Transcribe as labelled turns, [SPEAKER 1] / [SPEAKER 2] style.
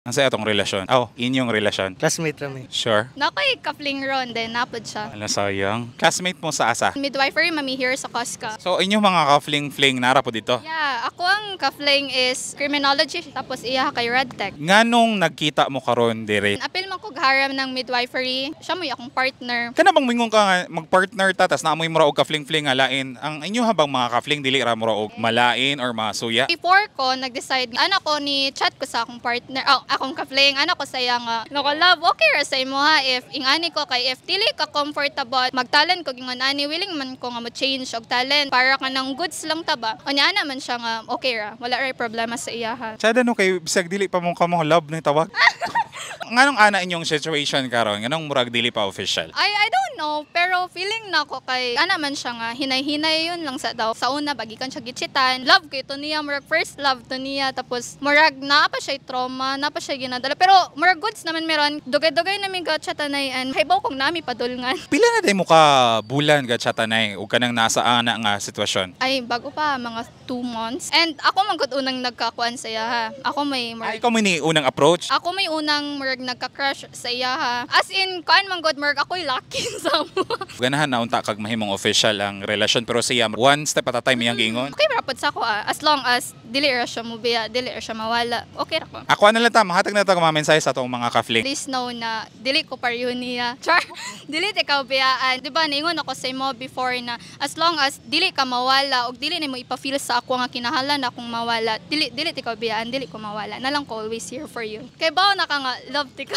[SPEAKER 1] Ang sa atong relasyon. Oh, inyong relasyon.
[SPEAKER 2] Classmate rami.
[SPEAKER 1] Sure.
[SPEAKER 3] Nakoy kapling ron, then napod siya.
[SPEAKER 1] Ala sayang. Classmate mo sa asa.
[SPEAKER 3] Midwifery mami here sa Costco.
[SPEAKER 1] So inyong mga ka-fling-fling nara po dito.
[SPEAKER 3] Yeah, ako ang kafling is criminology, tapos iya kay RedTech.
[SPEAKER 1] Nganong nagkita mo karon dire?
[SPEAKER 3] Apil man ko haram ng midwifery, siya mo akong partner.
[SPEAKER 1] Kana bang mingon ka nga mag-partner ta tas naamoy mo ra og ka-fling-fling nga lain. Ang inyo habang mga ka-fling dili ra mo ra og malain or mga suya.
[SPEAKER 3] Before ko, nag-decide, anak ko ni chat ko sa akong partner, akong kafling, anak ko saya nga, love, okay ra sa imo ha, if ingani ko kay if dili ka comfortable, magtalent ko gingon ani, willing man ko nga mo-change og talent, para ka ng goods lang taba. O niya naman siya nga, okay ra, wala ra problema sa iya ha.
[SPEAKER 1] Sada no kay bisag dili pa mo kamo love ni tawag. Nganong ana inyong situation karon? Nganong murag dili pa official?
[SPEAKER 3] I don't know, pero feeling na ko kay ana man siya nga hinay-hinay yun lang sa daw. Sa una bagikan siya gichitan. Love ko ito niya, murag first love to niya, tapos murag naa pa siya trauma, naa pa siya ginadala. Pero murag goods naman meron. Dugay-dugay namin ka chatanayan. Haybaw kong nami padulngan.
[SPEAKER 1] Pila na day mo ka bulan ga chatanay ug kanang nasa ana nga sitwasyon?
[SPEAKER 3] Ay bago pa mga 2 months. And ako man gud unang nagkakuan sa iya ha. Ako may
[SPEAKER 1] Ay ikaw may ni unang approach.
[SPEAKER 3] Ako may unang murag nagka-crush sa iya ha. As in, kuan man god murag ako'y lucky sa mo.
[SPEAKER 1] Ganahan na unta kag mahimong official ang relasyon pero siya one step at a time iyang giingon.
[SPEAKER 3] Okay rapod sa ako as long as dili ra siya mobiya, dili ra siya mawala. Okay ra ko.
[SPEAKER 1] Ako na lang ta mahatag na ta mga mensahe sa atong mga ka-fling.
[SPEAKER 3] Please know na dili ko pareho niya. Char, dili ti ka biyaan. Di ba ningon ako sa imo before na as long as dili ka mawala og dili nimo ipa-feel sa ako nga kinahanglan akong mawala. Dili ti ka biyaan, dili ko mawala. Na lang ko always here for you. Kay bao na ka nga love ti ka.